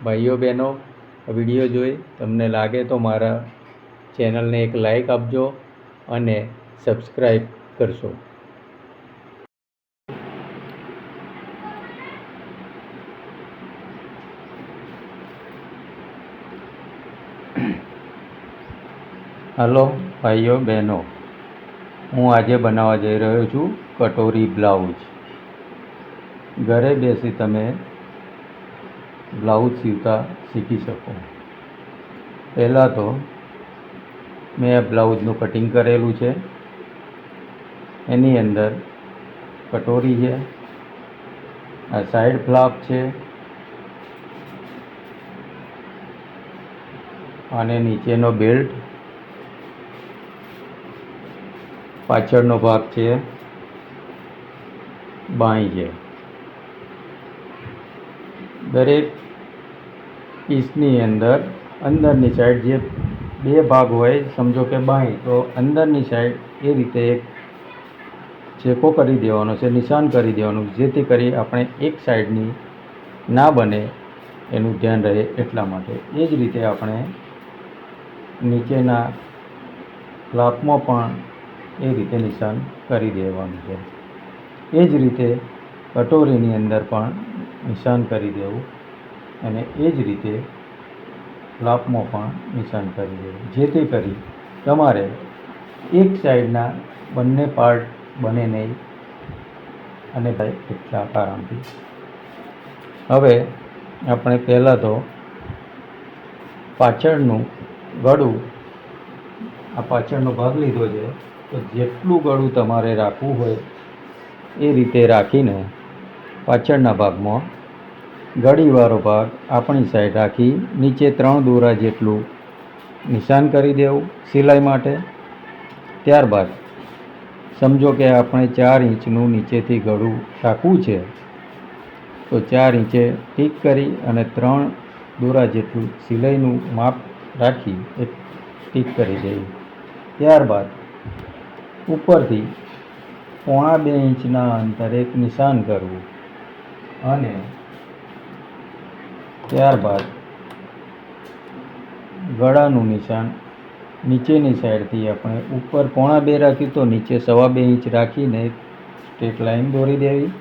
ભાઈઓ બહેનો, વિડીયો જોઈ તમને લાગે તો મારા ચેનલને એક લાઈક આપજો અને સબસ્ક્રાઈબ કરશો. હલો ભાઈઓ બહેનો, હું આજે બનાવવા જઈ રહ્યો છું કટોરી બ્લાઉઝ. ઘરે બેસી તમે બ્લાઉઝ સીવતા શીખી શકો. પહેલાં તો મેં આ બ્લાઉઝનું કટિંગ કરેલું છે. એની અંદર કટોરી છે, આ સાઈડ ફ્લાપ છે અને નીચેનો બેલ્ટ, પાછળનો ભાગ છે, બાંય છે. દરેક પીસની અંદરની સાઈડ જે બે ભાગ હોય, સમજો કે બાંય, તો અંદરની સાઈડ એ રીતે એક ચેકો કરી દેવાનો છે, નિશાન કરી દેવાનું, જેથી કરી આપણે એક સાઈડની ના બને એનું ધ્યાન રહે એટલા માટે. એ જ રીતે આપણે નીચેના ફ્લાપમાં પણ એ રીતે નિશાન કરી દેવાનું છે. એ જ રીતે કટોરીની અંદર પણ નિશાન કરી દેવું અને એ જ રીતે ફ્લાપમાં પણ નિશાન કરી દેવું, જેથી કરી તમારે એક સાઈડના બંને પાર્ટ બને નહીં અને ભાઈ એટલા આરામથી. હવે આપણે પહેલાં તો પાછળનું ગળું, આ પાછળનો ભાગ લીધો છે, તો જેટલું ગળું તમારે રાખવું હોય એ રીતે રાખીને પાછળના ભાગમાં ગળીવાળો ભાગ આપણી સાઈડ રાખી નીચે 3 દોરા જેટલું નિશાન કરી દેવું સિલાઈ માટે. ત્યારબાદ સમજો કે આપણે 4 ઇંચનું નીચેથી ગળું રાખવું છે, તો 4 ઇંચે ઠીક કરી અને 3 દોરા જેટલું સિલાઈનું માપ રાખી એક ઠીક કરી દેવું. ત્યારબાદ ઉપરથી 1.25 ઇંચના અંતરે એક નિશાન કરવું અને ત્યારબાદ ગળાનું નિશાન નીચેની સાઈડથી આપણે ઉપર 1.25 રાખ્યું તો નીચે 2.25 ઇંચ રાખીને સ્ટ્રેટ લાઈન દોરી દેવી.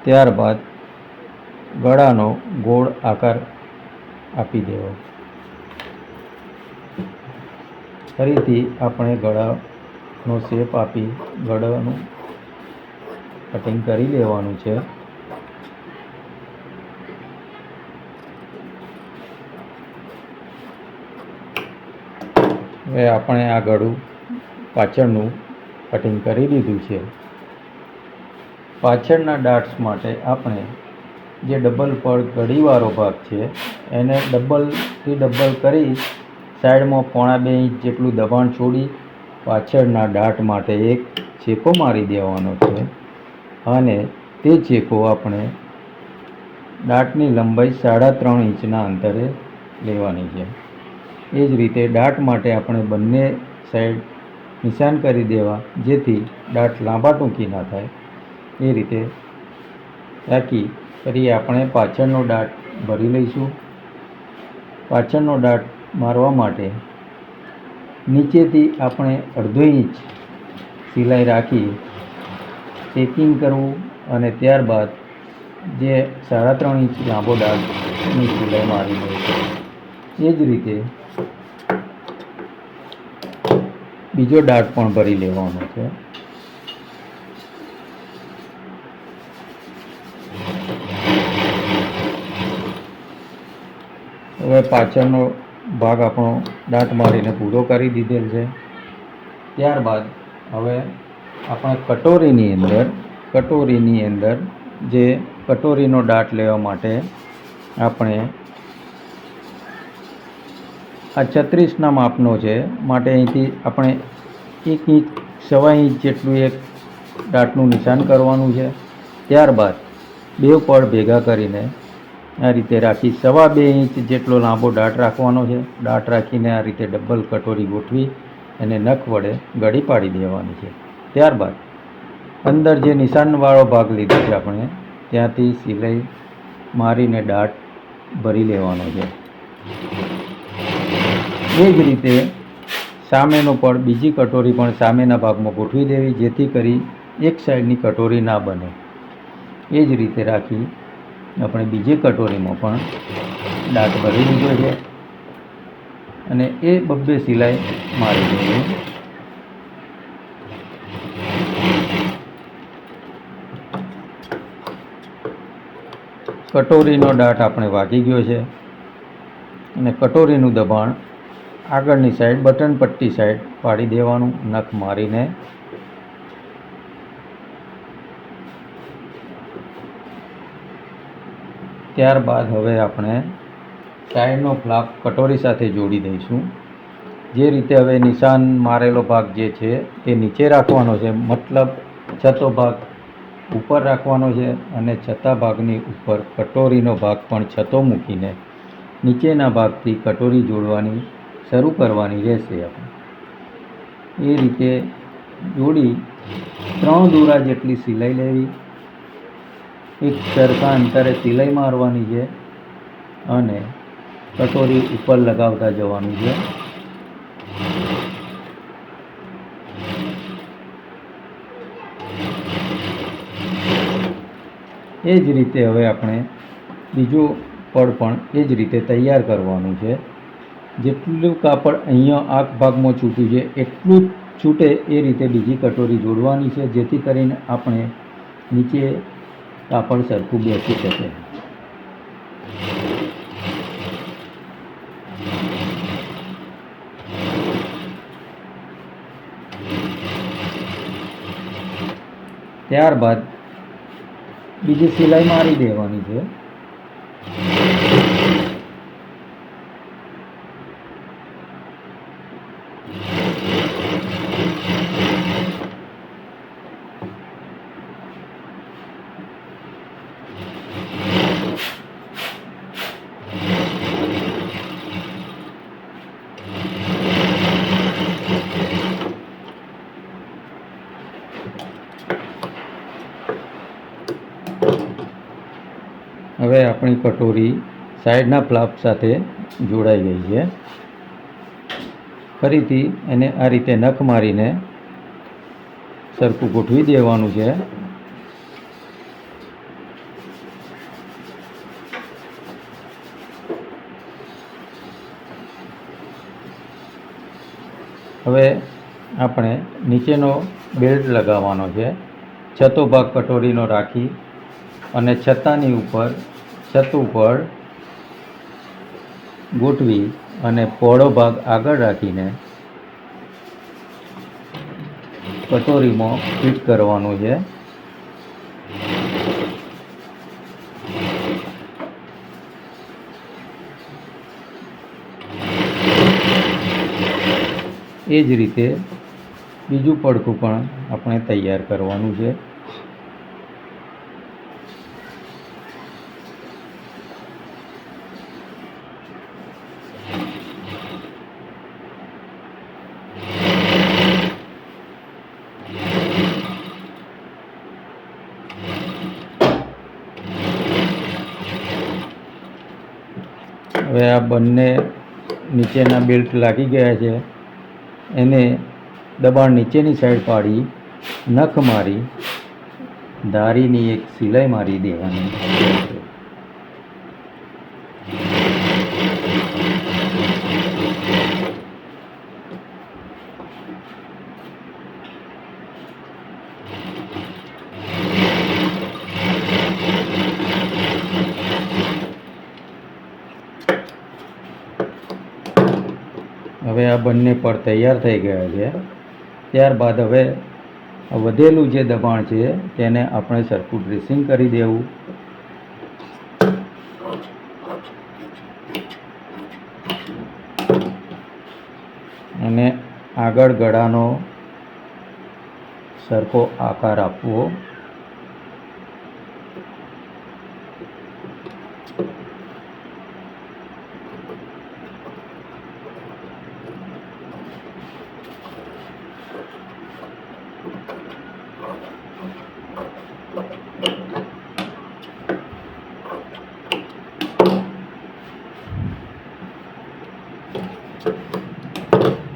ત્યારબાદ ગળાનો ગોળ આકાર આપી દેવો. ફરીથી આપણે ગળાનો શેપ આપી ગળાનું કટિંગ કરી લેવાનું છે. હવે આપણે આ ગળું પાછળનું કટિંગ કરી દીધું છે. પાછળના ડાટ્સ માટે આપણે જે ડબલ પડ ગળીવાળો ભાગ છે એને ડબલ કરી સાઈડમાં 1.25 ઇંચ જેટલું દબાણ છોડી પાછળના ડાટ માટે એક ચેકો મારી દેવાનો છે અને તે ચેકો આપણે ડાટની લંબાઈ 3.5 ઇંચના અંતરે લેવાની છે. એ જ રીતે ડાટ માટે આપણે બંને સાઈડ નિશાન કરી દેવા, જેથી ડાટ લાંબા ટૂંકી ના થાય. એ રીતે રાખી ફરી આપણે પાછળનો ડાટ ભરી લઈશું. પાછળનો ડાટ મારવા માટે નીચેથી આપણે 1/2 ઇંચ સિલાઈ રાખી ટેકિંગ કરવું અને ત્યારબાદ જે 3.5 ઇંચ લાંબો ડાટની સિલાઈ મારી દઈશું. એ જ રીતે બીજો ડાટ પણ ભરી લેવાનો છે. હવે પાછળનો ભાગ આપણો ડાટ મારીને પૂરો કરી દીધેલ છે. ત્યારબાદ હવે આપણે કટોરીની અંદર જે કટોરીનો ડાટ લેવા માટે આપણે આ 36ના માપનો છે, માટે અહીંથી આપણે 1 ઇંચ 1.25 ઇંચ જેટલું એક ડાટનું નિશાન કરવાનું છે. ત્યારબાદ બે પડ ભેગા કરીને આ રીતે રાખી 2.25 ઇંચ જેટલો લાંબો ડાટ રાખવાનો છે. ડાટ રાખીને આ રીતે ડબલ કટોરી ગોઠવી અને નખ વડે ગળી પાડી દેવાની છે. ત્યારબાદ અંદર જે નિશાનવાળો ભાગ લીધો છે આપણે ત્યાંથી સિલાઈ મારીને દાટ ભરી લેવાનો છે. એ જ રીતે સામેનો પડ બીજી કટોરી પણ સામેના ભાગમાં ગોઠવી દેવી, જેથી કરી એક સાઈડની કટોરી ના બને. એ જ રીતે રાખી આપણે બીજી કટોરીમાં પણ દાટ ભરી લીધો છે અને એ બબ્બે સિલાઈ મારી દેવી. કટોરીનો દાટ આપણે વાગી ગયો છે અને કટોરીનું દબાણ આગળની સાઈડ બટન પટ્ટી સાઈડ પાડી દેવાનું નખ મારીને. ત્યારબાદ હવે આપણે સાઈડનો ફ્લાપ કટોરી સાથે જોડી દઈશું. જે રીતે હવે નિશાન મારેલો ભાગ જે છે તે નીચે રાખવાનો છે, મતલબ છતો ભાગ ઉપર રાખવાનો છે અને છતા ભાગની ઉપર કટોરીનો ભાગ પણ છતો મૂકીને નીચેના ભાગથી કટોરી જોડવાની શરૂ કરવાની રહેશે. આપણે એ રીતે જોડી 3 દોરા જેટલી સિલાઈ લેવી, એક સરખા અંતરે સિલાઈ મારવાની છે અને કટોરી ઉપર લગાવતા જવાનું છે. એ જ રીતે હવે આપણે બીજું પડ પણ એ જ રીતે તૈયાર કરવાનું છે. જેટલું કાપડ અહીંયા આ ભાગમાં છૂટ્યું છે એટલું જ છૂટે એ રીતે બીજી કટોરી જોડવાની છે, જેથી કરીને આપણે નીચે કાપડ સરખું બેસી શકે. ત્યારબાદ બીજી સિલાઈ મારી દેવાની છે. હવે આપણી કટોરી સાઈડના ફ્લાપ સાથે જોડાઈ ગઈ છે. ફરીથી એને આ રીતે નખ મારીને સરખું ગોઠવી દેવાનું છે. હવે આપણે નીચેનો બેલ્ટ લગાવવાનો છે. છતો ભાગ કટોરીનો રાખી અને છતાની ઉપર છત ઉપર ગોઠવી અને પહોળો ભાગ આગળ રાખીને કટોરીમાં ફિટ કરવાનું છે. એ જ રીતે બીજું પડખું પણ આપણે તૈયાર કરવાનું છે. હવે આ બંને નીચેના બેલ્ટ લાગી ગયા છે, એને દબાણ નીચેની સાઈડ પાડી નખ મારી ધારીની એક સિલાઈ મારી દેવાની. હવે આ બંને પડ તૈયાર થઈ ગયા છે. ત્યારબાદ હવે વધેલું જે દબાણ છે તેને આપણે સરખું ડ્રેસિંગ કરી દેવું. અને આગળ ગળાનો સરખો આકાર આપવો.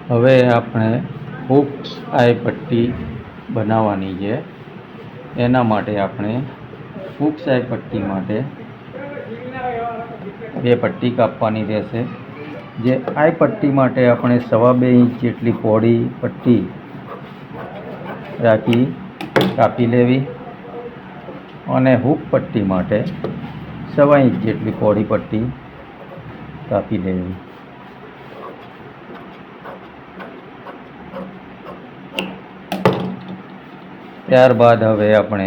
હવે આપણે હૂક્સ આઈ પટ્ટી બનાવવાની છે. એના માટે આપણે હૂક્સ આઈ પટ્ટી માટે 2 પટ્ટી કાપવાની રહેશે. જે આઈ પટ્ટી માટે આપણે 2.25 ઇંચ જેટલી પહોળી પટ્ટી રાખી કાપી લેવી અને હૂક પટ્ટી માટે 1.25 ઇંચ જેટલી પહોળી પટ્ટી કાપી લેવી. ત્યારબાદ હવે આપણે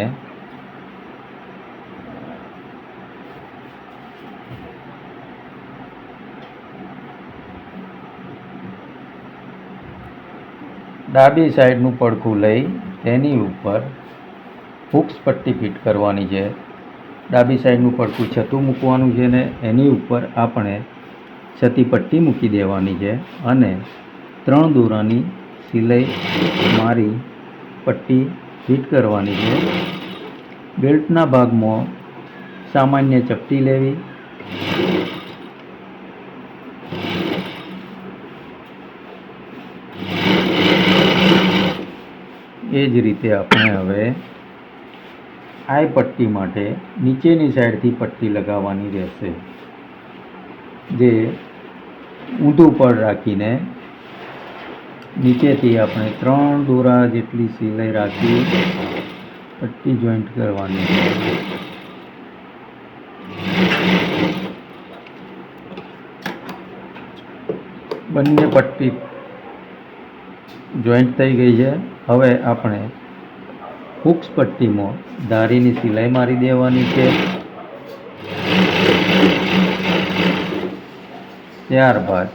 ડાબી સાઈડનું પડખું લઈ તેની ઉપર હૂક્સ પટ્ટી ફિટ કરવાની છે. ડાબી સાઈડનું પડખું છતું મૂકવાનું છે ને એની ઉપર આપણે છતી પટ્ટી મૂકી દેવાની છે અને 3 દોરાની સિલાઈ મારી પટ્ટી ફિટ કરવાની છે. બેલ્ટના ભાગમાં સામાન્ય ચપટી લેવી. એ જ રીતે આપણે હવે આઈ પટ્ટી માટે નીચેની સાઈડથી પટ્ટી લગાવવાની રહેશે. જે ઊંધું પડ રાખીને નીચેથી આપણે 3 દોરા જેટલી સિલાઈ રાખી પટ્ટી જોઈન્ટ કરવાની છે. બંને પટ્ટી જોઈન્ટ થઈ ગઈ છે. હવે આપણે હૂક્સ પટ્ટીમાં ધારીની સિલાઈ મારી દેવાની છે. ત્યારબાદ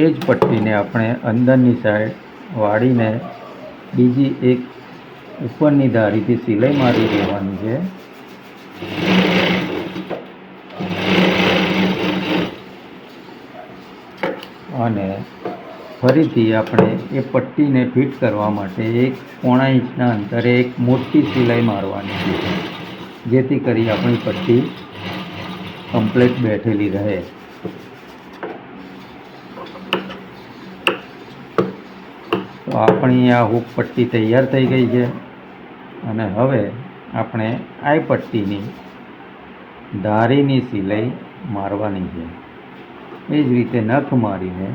એ જ પટ્ટીને આપણે અંદરની સાઈડ વાળીને બીજી એક ઉપરની ધારીથી સિલાઈ મારી દેવાની છે. અને ફરીથી આપણે એ પટ્ટીને ફિટ કરવા માટે 1.25 ઇંચના અંતરે એક મોટી સિલાઈ મારવાની છે, જેથી કરી આપણી પટ્ટી કમ્પ્લીટ બેઠેલી રહે. તો આપણી આ હૂક પટ્ટી તૈયાર થઈ ગઈ છે. અને હવે આપણે આઈ પટ્ટીની ધારીની સિલાઈ મારવાની છે. એ જ રીતે નખ મારીને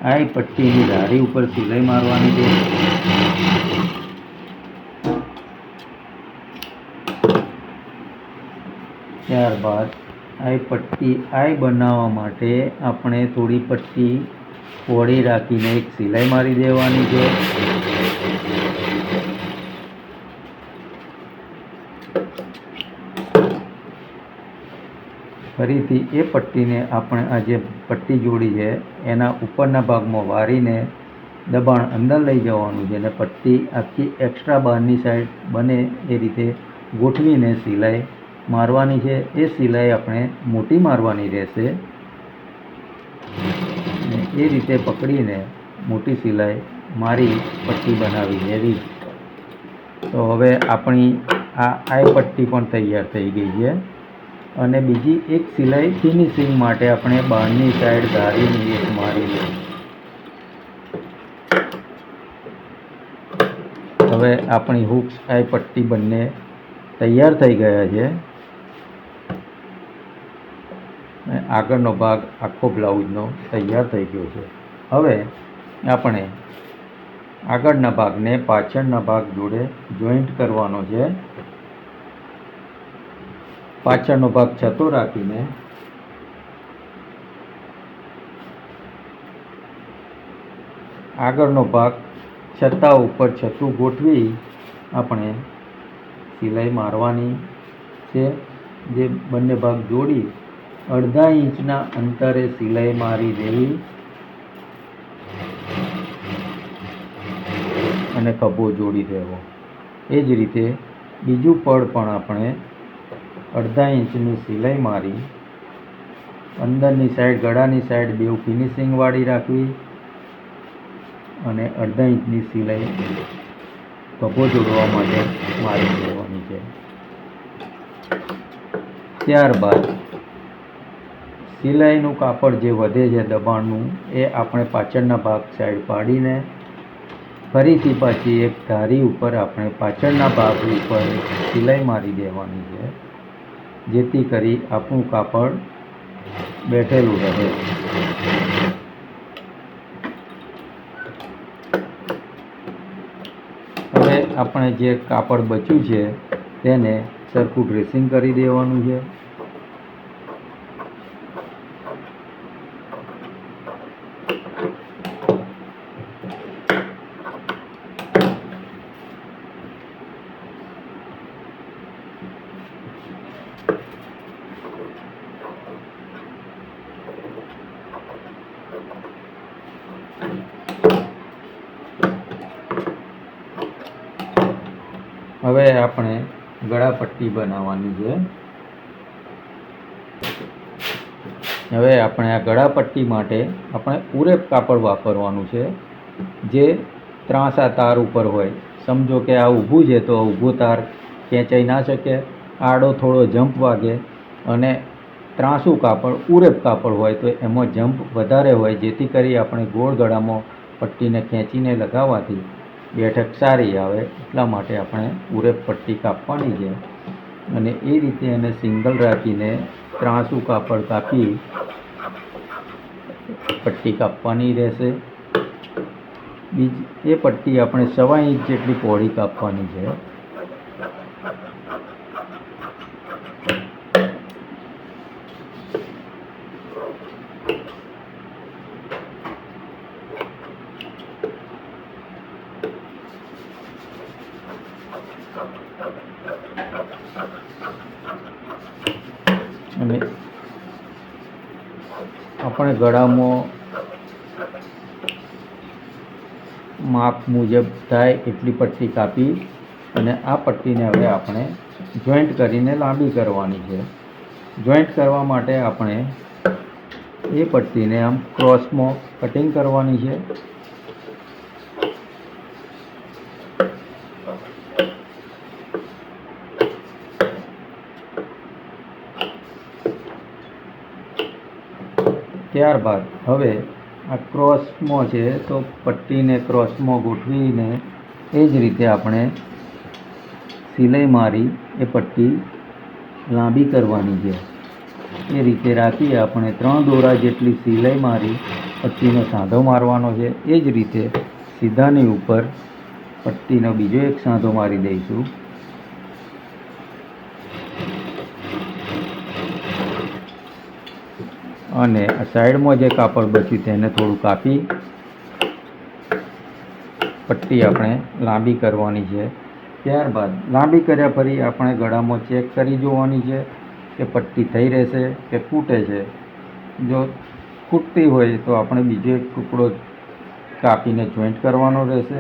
આઈ પટ્ટીની ધારી ઉપર સિલાઈ મારવાની છે. ત્યારબાદ આઈ બનાવવા માટે આપણે થોડી પટ્ટી પહોળી રાખીને એક સિલાઈ મારી દેવાની છે. ફરીથી એ પટ્ટીને આપણે આ જે પટ્ટી જોડી છે એના ઉપરના ભાગમાં વારીને દબાણ અંદર લઈ જવાનું છે અને પટ્ટી આખી એક્સ્ટ્રા બહારની સાઈડ બને એ રીતે ગોઠવીને સિલાઈ મારવાની છે. એ સિલાઈ આપણે મોટી મારવાની રહેશે. એ રીતે પકડીને મોટી સિલાઈ મારી પટ્ટી બનાવી દેવી. તો હવે આપણી આ આઈ પટ્ટી પણ તૈયાર થઈ ગઈ છે. અને બીજી એક સિલાઈ ફિનિશિંગ માટે આપણે બહારની સાઈડ ધારીની એક મારી. હવે આપણી હૂક્સ આઈ પટ્ટી બંને તૈયાર થઈ ગયા છે. આગળનો ભાગ આખો બ્લાઉઝનો તૈયાર થઈ ગયો છે. હવે આપણે આગળના ભાગને પાછળના ભાગ જોડે જોઈન્ટ કરવાનો છે. પાછળનો ભાગ છતો રાખીને આગળનો ભાગ છતા ઉપર છતું ગોઠવી આપણે સિલાઈ મારવાની છે. જે બંને ભાગ જોડી 1/2 ઇંચના અંતરે સિલાઈ મારી દેવી અને ખભો જોડી દેવો. એ જ રીતે બીજું પડ પણ આપણે 1/2 ઇંચની સિલાઈ મારી અંદરની સાઈડ ગળાની સાઈડ બેઉ ફિનિશિંગ વાળી રાખવી અને 1/2 ઇંચની સિલાઈ ખભો જોડવા માટે મારી દેવાની છે. ત્યારબાદ સિલાઈનું કાપડ જે વધે છે દબાણનું, એ આપણે પાછળના ભાગ સાઈડ પાડીને ફરીથી પાછી એક ધારી ઉપર આપણે પાછળના ભાગ ઉપર સિલાઈ મારી દેવાની છે, જેથી કરી આપણું કાપડ બેઠેલું રહે. હવે આપણે જે કાપડ બચ્યું છે તેને સરખું ડ્રેસિંગ કરી દેવાનું છે. હવે આપણે ગળાપટ્ટી બનાવવાની છે. હવે આપણે આ ગળાપટ્ટી માટે આપણે ઉરેપ કાપડ વાપરવાનું છે, જે ત્રાંસા તાર ઉપર હોય. સમજો કે આ ઊભું છે તો ઊભો તાર ખેંચાઈ ના શકે, આડો થોડો જમ્પ વાગે, અને ત્રાંસું કાપડ ઉરેપ કાપડ હોય તો એમાં જમ્પ વધારે હોય, જેથી કરી આપણે ગોળ ગળામાં પટ્ટીને ખેંચીને લગાવવાથી બેઠક સારી આવે. એટલા માટે આપણે ઉરેપ પટ્ટી કાપવાની છે, અને એ રીતે એને સિંગલ રાખીને ત્રાંસું કાપડ કાપી પટ્ટી કાપવાની રહેશે. એ પટ્ટી આપણે 1.25 ઇંચ જેટલી પહોળી કાપવાની છે. અને આપણે ગળામાં માપ મુજબ થાય એટલી પટ્ટી કાપી, અને આ પટ્ટીને હવે આપણે જોઈન્ટ કરીને લાંબી કરવાની છે. જોઈન્ટ કરવા માટે આપણે એ પટ્ટીને આમ ક્રોસમાં કટિંગ કરવાની છે. ત્યારબાદ હવે આ ક્રોસમાં છે તો પટ્ટીને ક્રોસમાં ગોઠવીને એ જ રીતે આપણે સિલાઈ મારી એ પટ્ટી લાંબી કરવાની છે. એ રીતે રાખી આપણે 3 દોરા જેટલી સિલાઈ મારી પટ્ટીનો સાંધો મારવાનો છે. એ જ રીતે સીધાની ઉપર પટ્ટીનો બીજો એક સાંધો મારી દઈશું. અને આ સાઈડમાં જે કાપડ બચ્યું તેને થોડું કાપી પટ્ટી આપણે લાંબી કરવાની છે. ત્યારબાદ લાંબી કર્યા ફરી આપણે ગળામાં ચેક કરી જોવાની છે કે પટ્ટી થઈ રહેશે કે ખૂટે છે. જો ખૂટતી હોય તો આપણે બીજો એક ટુકડો કાપીને જોઈન્ટ કરવાનો રહેશે.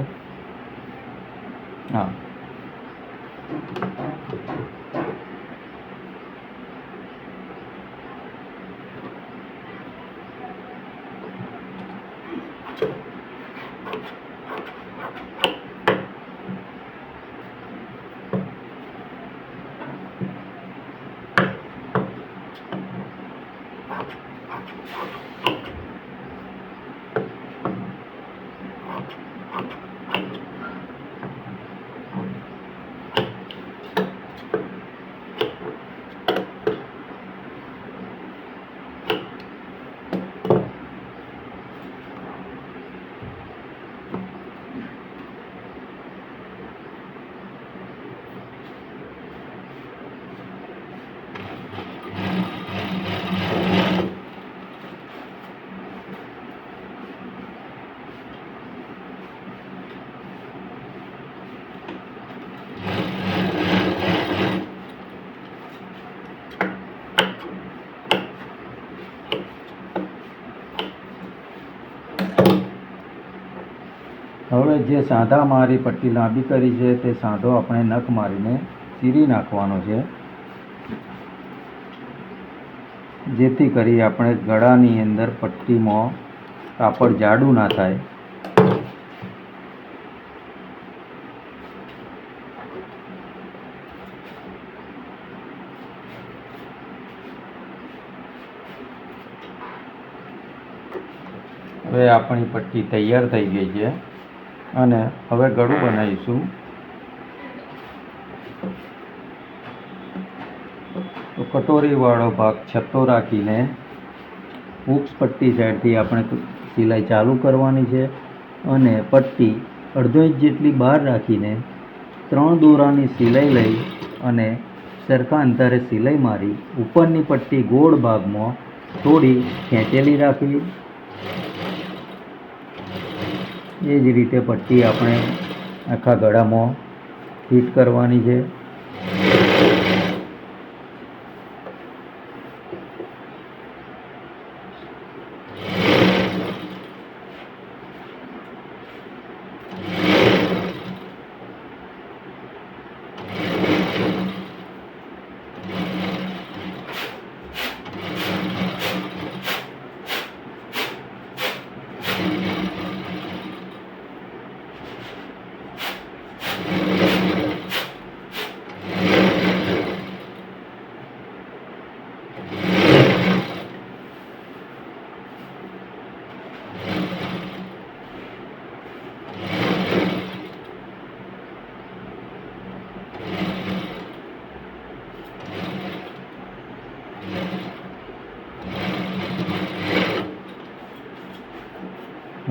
હા, હવે જે સાંધા મારી પટ્ટી લાંબી કરી છે તે સાંધો આપણે નખ મારીને ચીરી નાખવાનો છે, જેથી કરી આપણે ગળાની અંદર પટ્ટીમાં કાપડ જાડું ના થાય. હવે આપણી પટ્ટી તૈયાર થઈ ગઈ છે અને હવે ગળું બનાવીશું. તો કટોરીવાળો ભાગ છત્તો રાખીને હૂક્સ પટ્ટી સાઈડથી આપણે સિલાઈ ચાલુ કરવાની છે અને પટ્ટી અડધો ઇંચ જેટલી બહાર રાખીને 3 દોરાની સિલાઈ લઈ અને સરખા અંતરે સિલાઈ મારી ઉપરની પટ્ટી ગોળ ભાગમાં થોડી ખેંચેલી રાખવી. એ જ રીતે પટ્ટી આપણે આખા ગળામાં ફિટ કરવાની છે.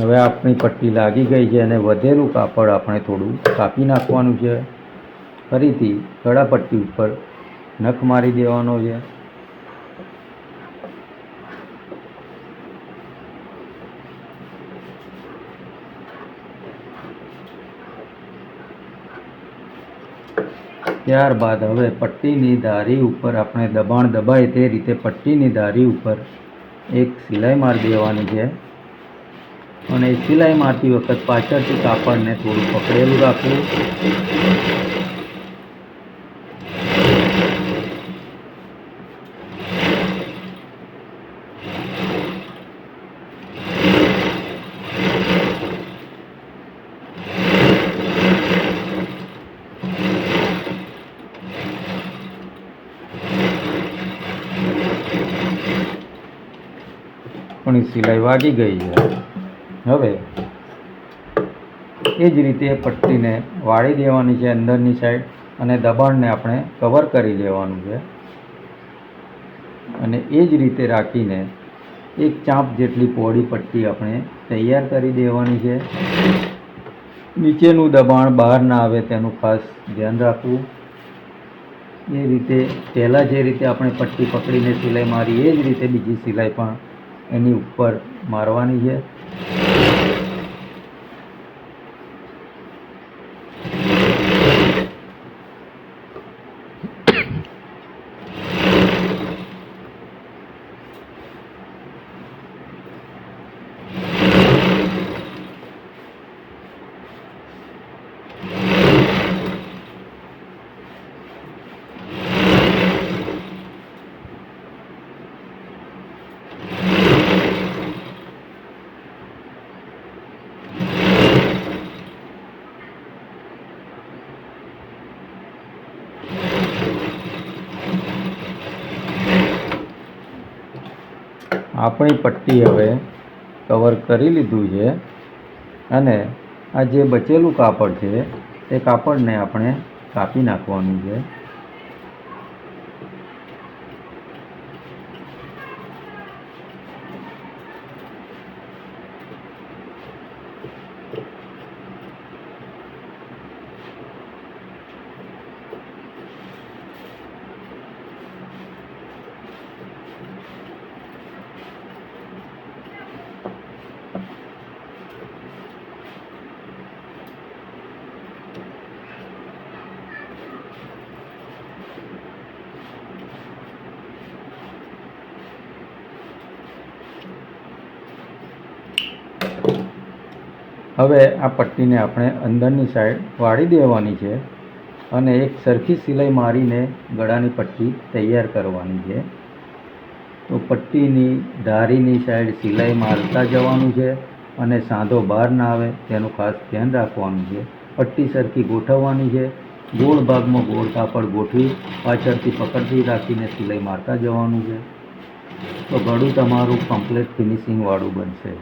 હવે આપણી પટ્ટી લાગી ગઈ છે અને વધેલું કાપડ આપણે થોડું કાપી નાખવાનું છે. ફરીથી ગળા પટ્ટી ઉપર નખ મારી દેવાનો છે. ત્યારબાદ હવે પટ્ટીની ધારી ઉપર આપણે દબાણ દબાય તે રીતે પટ્ટીની ધારી ઉપર એક સિલાઈ મારી દેવાની છે અને સિલાઈ મારતી વખત પાછળથી કાપડને થોડું પકડેલું રાખવું. પણ સિલાઈ વાગી ગઈ છે. હવે એ જ રીતે પટ્ટીને વાળી દેવાની છે અંદરની સાઈડ અને દબાણને આપણે કવર કરી દેવાનું છે અને એ જ રીતે રાખીને એક ચાંપ જેટલી પહોળી પટ્ટી આપણે તૈયાર કરી દેવાની છે. નીચેનું દબાણ બહાર ના આવે તેનું ખાસ ધ્યાન રાખવું. એ રીતે પહેલાં જે રીતે આપણે પટ્ટી પકડીને સિલાઈ મારી એ જ રીતે બીજી સિલાઈ પણ એની ઉપર મારવાની છે. આપણી પટ્ટી હવે કવર કરી લીધું છે અને આ જે બચેલું કાપડ છે તે કાપડને આપણે કાપી નાખવાનું છે. હવે આ પટ્ટીને આપણે અંદરની સાઈડ વાળી દેવાની છે અને એક સરખી સિલાઈ મારીને ગળાની પટ્ટી તૈયાર કરવાની છે. તો પટ્ટીની ધારીની સાઈડ સિલાઈ મારતા જવાનું છે અને સાંધો બહાર ના આવે તેનું ખાસ ધ્યાન રાખવાનું છે. પટ્ટી સરખી ગોઠવવાની છે. ગોળ ભાગમાં ગોળ કાપડ ગોઠવી પાછળથી પકડતી રાખીને સિલાઈ મારતા જવાનું છે. તો ગળું તમારું કમ્પ્લીટ ફિનિશિંગ વાળું બનશે.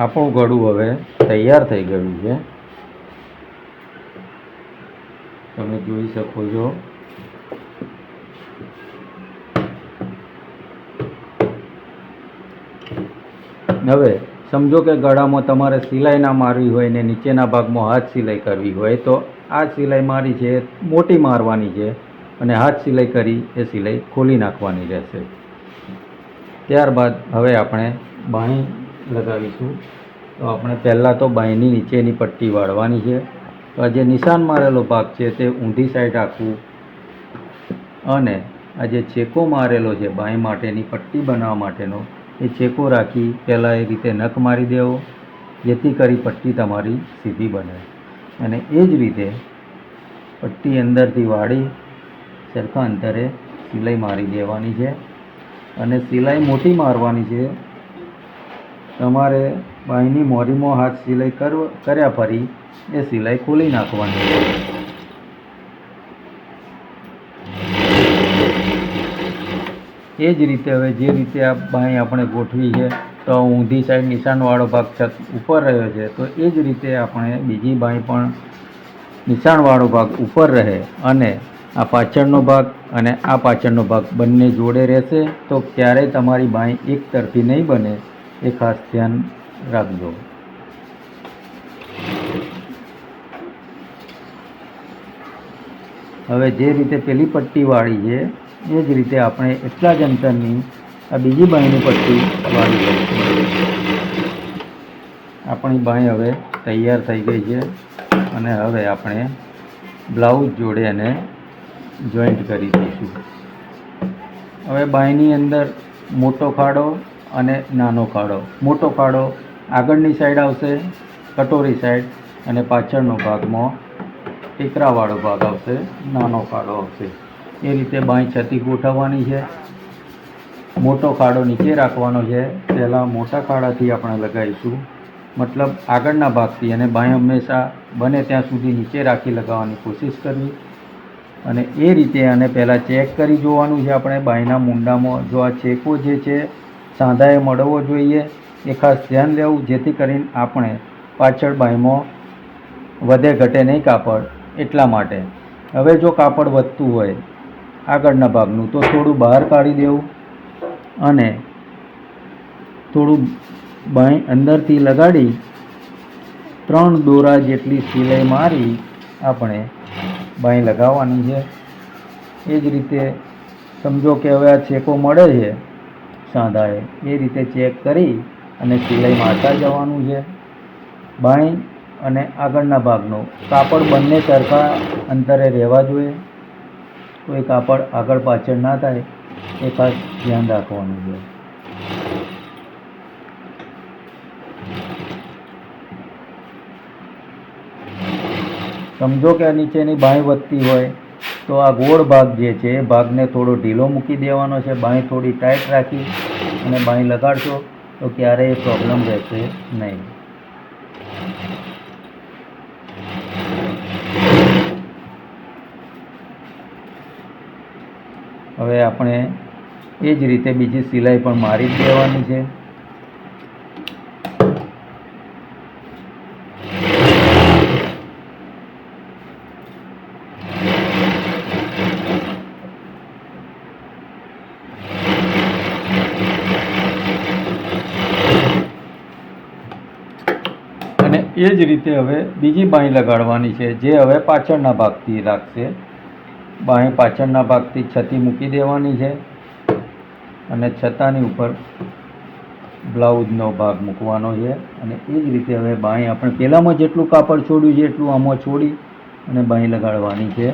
આપણું ગળું હવે તૈયાર થઈ ગયું છે, તમે જોઈ શકો છો. હવે સમજો કે ગળામાં તમારે સિલાઈ ના મારવી હોય ને નીચેના ભાગમાં હાથ સિલાઈ કરવી હોય તો આ સિલાઈ મારી છે મોટી મારવાની છે અને હાથ સિલાઈ કરી એ સિલાઈ ખોલી નાખવાની રહેશે. ત્યારબાદ હવે આપણે બાંય લગાવીશું. તો આપણે પહેલાં તો બાંયની નીચેની પટ્ટી વાળવાની છે. તો આ જે નિશાન મારેલો ભાગ છે તે ઊંધી સાઈડ રાખવું અને આ જે ચેકો મારેલો છે બાંય માટેની પટ્ટી બનાવવા માટેનો એ ચેકો રાખી પહેલાં એ રીતે નખ મારી દેવો, જેથી કરી પટ્ટી તમારી સીધી બને. અને એ જ રીતે પટ્ટી અંદરથી વાળી સરખા અંતરે સિલાઈ મારી દેવાની છે. અને સિલાઈ મોટી મારવાની છે. તમારે બાંયની મોરીમાં હાથ સિલાઈ કર્યા ફરી એ સિલાઈ ખોલી નાખવાની છે. એ જ રીતે હવે જે રીતે આ બાંય આપણે ગોઠવી છે તો ઊંધી સાઈડ નિશાનવાળો ભાગ છત ઉપર રહ્યો છે, તો એ જ રીતે આપણે બીજી બાંય પણ નિશાનવાળો ભાગ ઉપર રહે અને આ પાછળનો ભાગ અને આ પાછળનો ભાગ બંને જોડે રહેશે. તો ક્યારેય તમારી બાંય એક તરફી નહીં બને, એ ખાસ ધ્યાન રાખજો. હવે જે રીતે પેલી પટ્ટી વાળી છે એ જ રીતે આપણે એટલા જ અંતરની આ બીજી બાંયની પટ્ટી વાળી લઈશું. આપણી બાંય હવે તૈયાર થઈ ગઈ છે અને હવે આપણે બ્લાઉઝ જોડે એને જોઈન્ટ કરી દઈશું. હવે બાંયની અંદર મોટો ખાડો અને નાનો ખાડો. મોટો ખાડો આગળની સાઈડ આવશે, કટોરી સાઈડ, અને પાછળનો ભાગમાં ટેકરાવાળો ભાગ આવશે, નાનો ખાડો આવશે. એ રીતે બાંય છતી ગોઠવવાની છે. મોટો ખાડો નીચે રાખવાનો છે. પહેલાં મોટા ખાડાથી આપણે લગાવીશું, મતલબ આગળના ભાગથી, અને બાંય હંમેશા બને ત્યાં સુધી નીચે રાખી લગાવવાની કોશિશ કરવી. અને એ રીતે આને પહેલાં ચેક કરી જોવાનું છે આપણે બાંયના મૂંડામાં જો આ ચેકો જે છે સાંધાએ મળવો જોઈએ, એ ખાસ ધ્યાન લેવું, જેથી કરીને આપણે પાછળ બાંયમાં વધે ઘટે નહીં કાપડ, એટલા માટે. હવે જો કાપડ વધતું હોય આગળના ભાગનું તો થોડું બહાર કાઢી દેવું અને થોડું બાંય અંદરથી લગાડી 3 દોરા જેટલી સિલાઈ મારી આપણે બાંય લગાવવાની છે. એ જ રીતે સમજો કે હવે આ ચેકો મળે છે સાંધાએ, એ રીતે ચેક કરી અને સિલાઈ મારતા જવાનું છે. બાંય અને આગળના ભાગનો કાપડ બંને સરખા અંતરે રહેવા જોઈએ, કોઈ કાપડ આગળ પાછળ ના થાય, એ ખાસ ધ્યાન રાખવાનું છે. સમજો કે નીચેની બાંય વધતી હોય તો આ ગોળ ભાગ જે છે એ ભાગને થોડો ઢીલો મૂકી દેવાનો છે. બાંય થોડી ટાઈટ રાખી અને બાંય લગાડશો તો ક્યારેય પ્રોબ્લેમ રહેશે નહીં. હવે આપણે એ જ રીતે બીજી સિલાઈ પણ મારી જ દેવાની છે. અને એ જ રીતે હવે બીજી બાંય લગાડવાની છે, જે હવે પાછળના ભાગથી લાગશે. બાંય પાછળના ભાગથી છતી મૂકી દેવાની છે અને છતાની ઉપર બ્લાઉઝનો ભાગ મૂકવાનો છે અને એ જ રીતે હવે બાંય આપણે પહેલાંમાં જેટલું કાપડ છોડ્યું છે એટલું આમાં છોડી અને બાંય લગાડવાની છે.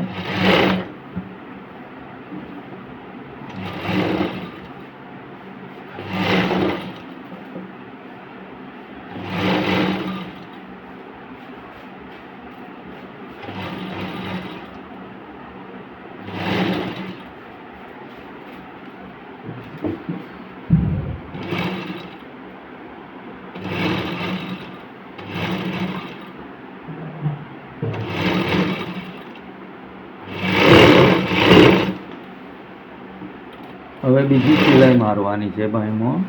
હવે બીજી સિલાઈ મારવાની છે બાંયમાં.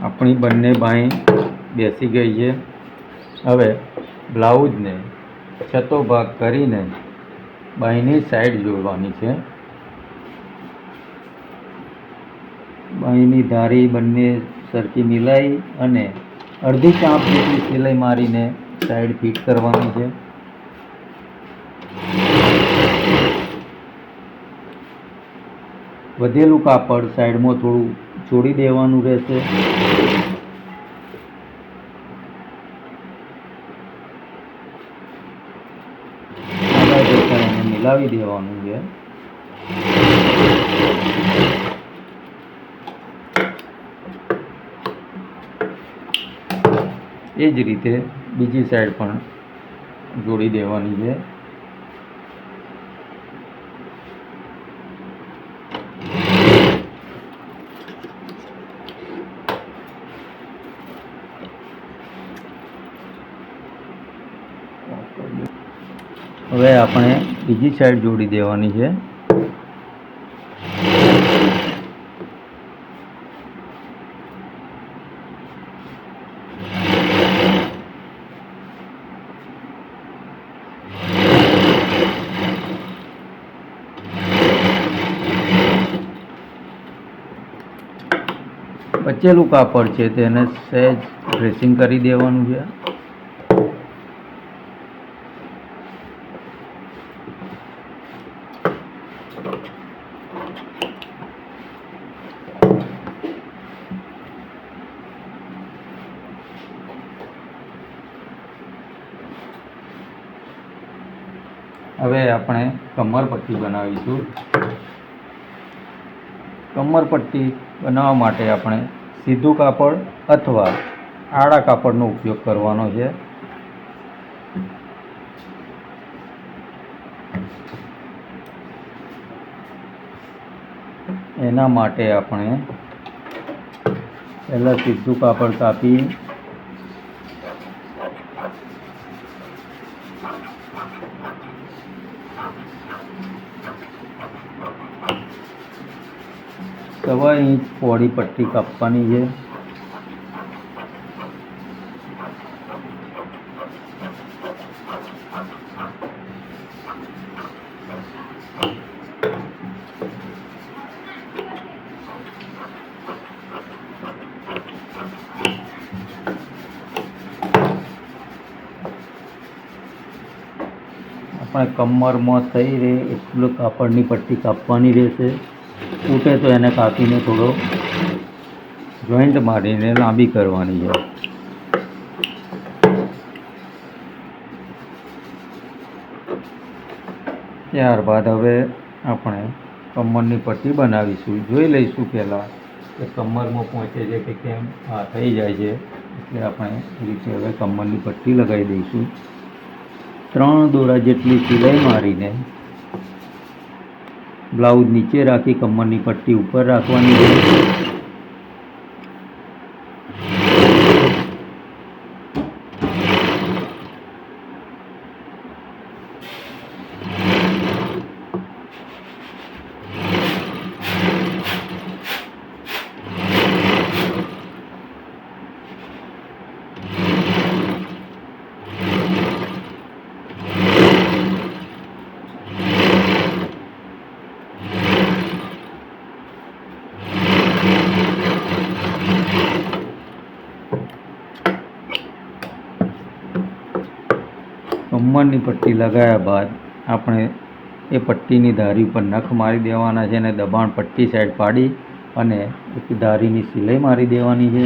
આપણી બંને બાંય બેસી ગઈ છે. હવે બ્લાઉઝને છતો ભાગ કરીને બાંયની સાઈડ જોડવાની છે. બાંયની ધારી બંને સરખી મિલાઈ અને અડધી ચાંપ જેટલી સિલાઈ મારીને સાઈડ ફિટ કરવાની છે. વધેલું કાપડ સાઈડમાં થોડું છોડી દેવાનું રહેશે. આગળ જતા એને મિલાવી દેવાનું છે. એ જ રીતે બીજી સાઈડ પણ જોડી દેવાની છે. હવે આપણે બીજી સાઈડ જોડી દેવાની છે. બચેલું કાપડ છે તેને સહેજ ડ્રેસિંગ કરી દેવાનું છે. હવે આપણે કમરપટ્ટી બનાવીશું. કમરપટ્ટી બનાવવા માટે આપણે સીધું કાપડ અથવા આડા કાપડનો ઉપયોગ કરવાનો છે. એના માટે આપણે પહેલાં સીધું કાપડ કાપી સવા ઇંચ પહોળી પટ્ટી કાપવાની છે. આપણે કમરમાં થઈ રહે એટલું કાપડની પટ્ટી કાપવાની રહેશે. તૂટે તો એને કાપીને થોડો જોઈન્ટ મારીને લાંબી કરવાની છે. ત્યારબાદ હવે આપણે કમરની પટ્ટી બનાવીશું. જોઈ લઈશું પહેલાં કે કમરમાં પહોંચે છે કે કેમ. હા, થઈ જાય છે. એટલે આપણે એ રીતે હવે કમરની પટ્ટી લગાવી દઈશું. 3 દોરા જેટલી સિલાઈ મારીને બ્લાઉઝ નીચે રાખી કમરની પટ્ટી ઉપર રાખવાની છે. કમરની પટ્ટી લગાવ્યા બાદ આપણે એ પટ્ટીની ધારી ઉપર નખ મારી દેવાના છે અને દબાણ પટ્ટી સાઈડ પાડી અને એક ધારીની સિલાઈ મારી દેવાની છે.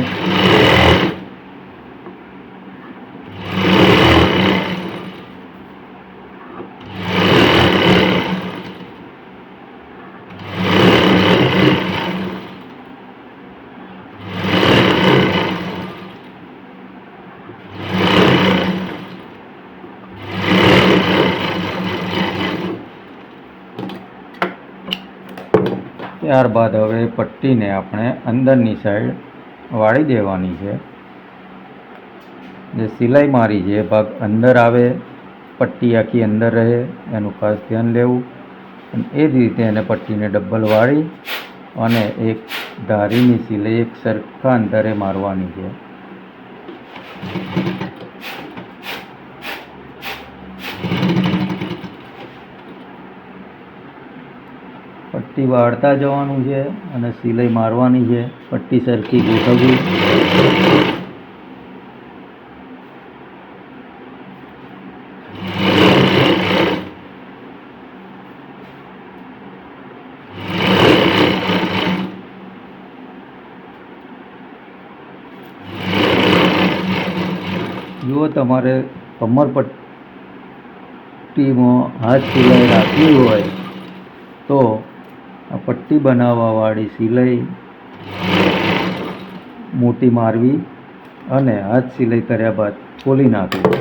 ત્યારબાદ હવે પટ્ટીને આપણે અંદરની સાઈડ વાળી દેવાની છે. જે સિલાઈ મારી છે એ ભાગ અંદર આવે, પટ્ટી આખી અંદર રહે એનું ખાસ ધ્યાન લેવું. અને એ જ રીતે એને પટ્ટીને ડબલ વાળી અને એક ધારીની સિલાઈ એક સરખા અંતરે મારવાની છે. પટ્ટી વાળતા જવાનું છે અને સિલાઈ મારવાની છે. પટ્ટી સરખી ગોઠવવી. જો તમારે કમર પટ્ટીમાં હાથ સિલાઈ રાખવી હોય તો આ પટ્ટી બનાવવાવાળી સિલાઈ મોટી મારવી અને હાથ સિલાઈ કર્યા બાદ ખોલી નાખવી.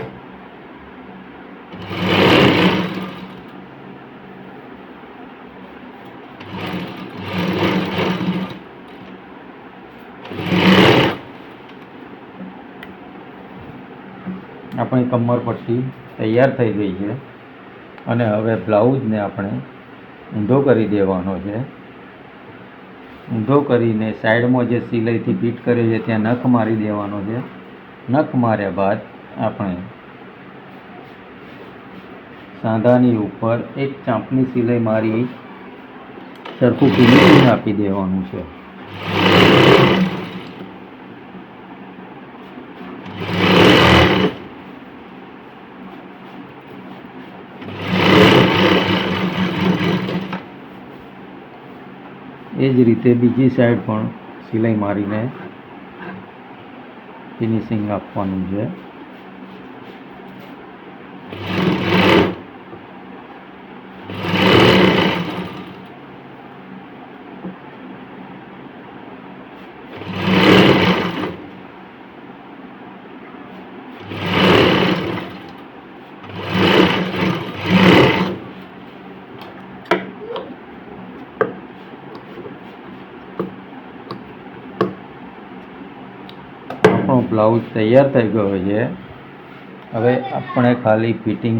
આપણી કમર પટ્ટી તૈયાર થઈ ગઈ છે અને હવે બ્લાઉઝને આપણે ઊંધો કરી દેવાનો છે. ઊંધો કરીને સાઈડમાં જે સિલાઈથી ફિટ કરે છે ત્યાં નખ મારી દેવાનો છે. નખ માર્યા બાદ આપણે સાંધાની ઉપર એક ચાંપની સિલાઈ મારી સરખું ફિનિશિંગ આપી દેવાનું છે. એ જ રીતે બીજી સાઈડ પણ સિલાઈ મારીને ફિનિશિંગ આપવાનું છે. આપણો બ્લાઉઝ તૈયાર થઈ ગયો છે. હવે આપણે ખાલી ફિટિંગ